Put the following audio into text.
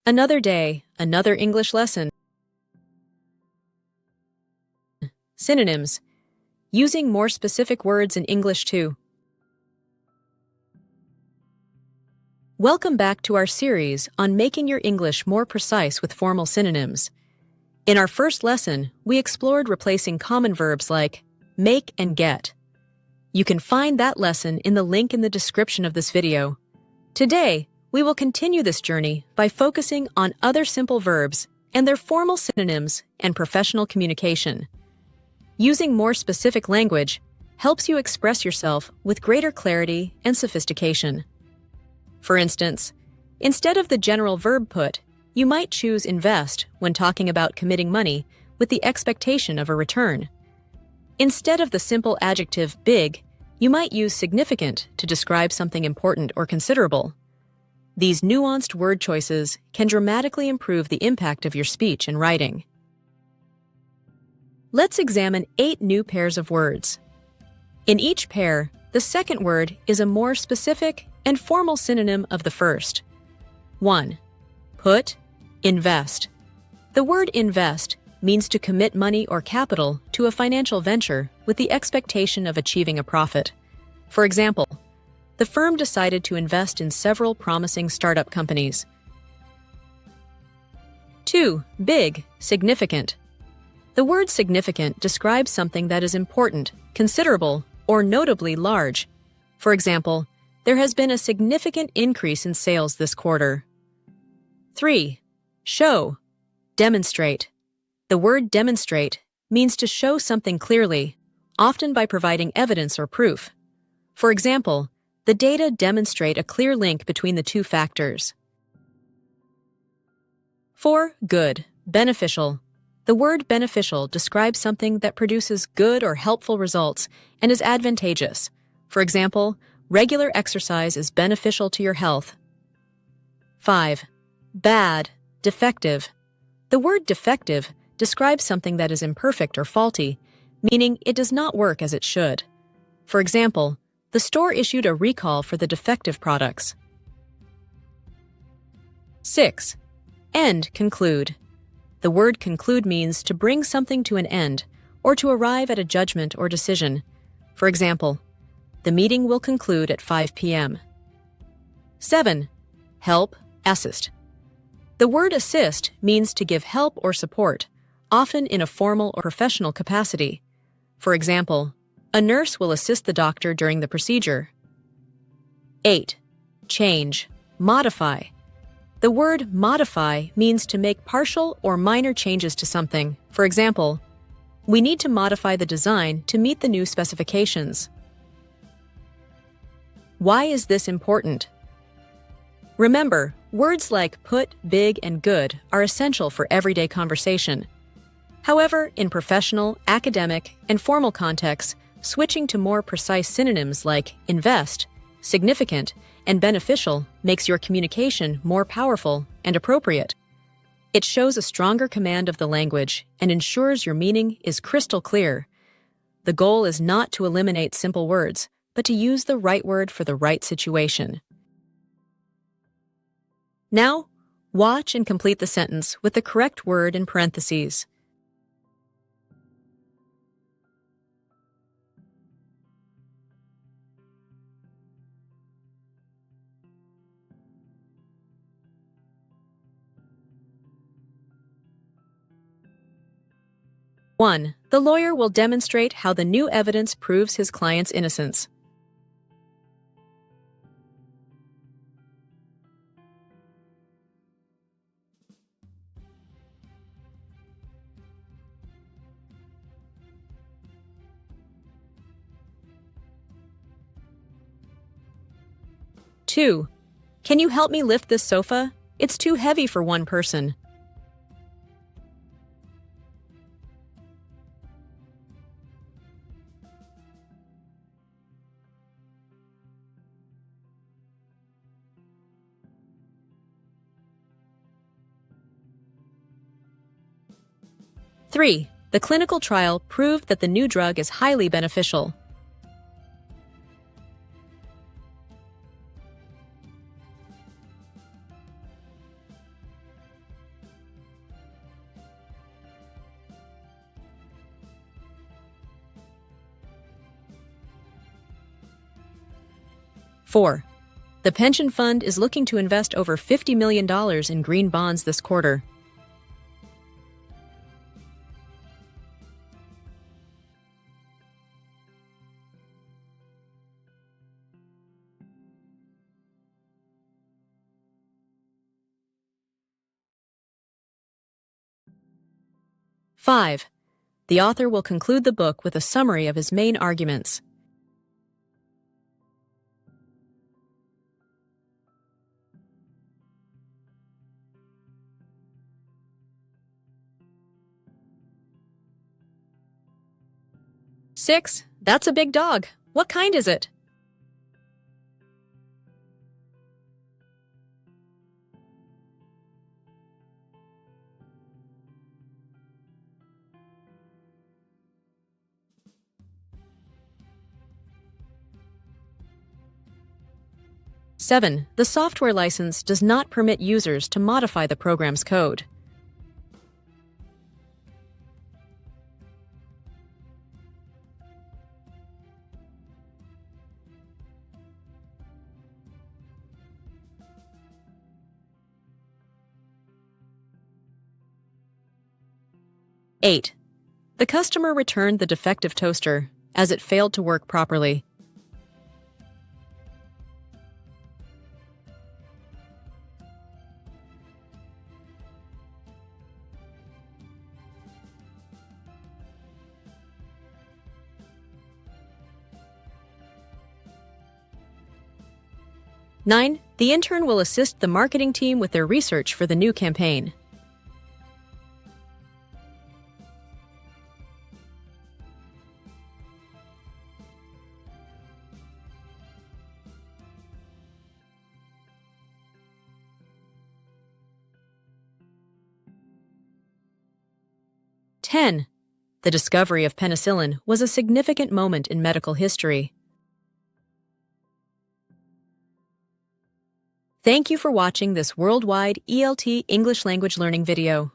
Another day, another English lesson. Synonyms. Using more specific words in English too. Welcome back to our series on making your English more precise with formal synonyms. In our first lesson, we explored replacing common verbs like make and get. You can find that lesson in the link in the description of this video. Today, we will continue this journey by focusing on other simple verbs and their formal synonyms and professional communication. Using more specific language helps you express yourself with greater clarity and sophistication. For instance, instead of the general verb put, you might choose invest when talking about committing money with the expectation of a return. Instead of the simple adjective big, you might use significant to describe something important or considerable. These nuanced word choices can dramatically improve the impact of your speech and writing. Let's examine 8 new pairs of words. In each pair, the second word is a more specific and formal synonym of the first. 1. Put, invest. The word invest means to commit money or capital to a financial venture with the expectation of achieving a profit. For example, the firm decided to invest in several promising startup companies. 2. Big, significant. The word significant describes something that is important, considerable, or notably large. For example, there has been a significant increase in sales this quarter. 3. Show, demonstrate. The word demonstrate means to show something clearly, often by providing evidence or proof. For example, the data demonstrate a clear link between the two factors. 4. Good, beneficial. The word beneficial describes something that produces good or helpful results and is advantageous. For example, regular exercise is beneficial to your health. 5. Bad, defective. The word defective describes something that is imperfect or faulty, meaning it does not work as it should. For example, the store issued a recall for the defective products. 6. End, conclude. The word conclude means to bring something to an end or to arrive at a judgment or decision. For example, the meeting will conclude at 5 p.m. 7. Help, assist. The word assist means to give help or support, often in a formal or professional capacity. For example, a nurse will assist the doctor during the procedure. 8. Change, modify. The word modify means to make partial or minor changes to something. For example, we need to modify the design to meet the new specifications. Why is this important? Remember, words like put, big, and good are essential for everyday conversation. However, in professional, academic, and formal contexts, switching to more precise synonyms like invest, significant, and beneficial makes your communication more powerful and appropriate. It shows a stronger command of the language and ensures your meaning is crystal clear. The goal is not to eliminate simple words, but to use the right word for the right situation. Now, watch and complete the sentence with the correct word in parentheses. One, the lawyer will demonstrate how the new evidence proves his client's innocence. 2. Can you help me lift this sofa? It's too heavy for one person. 3. The clinical trial proved that the new drug is highly beneficial. 4. The pension fund is looking to invest over $50 million in green bonds this quarter. Five. The author will conclude the book with a summary of his main arguments. Six. That's a big dog. What kind is it? Seven. The software license does not permit users to modify the program's code. Eight. The customer returned the defective toaster as it failed to work properly. Nine. The intern will assist the marketing team with their research for the new campaign. Ten. The discovery of penicillin was a significant moment in medical history. Thank you for watching this worldwide ELT English language learning video.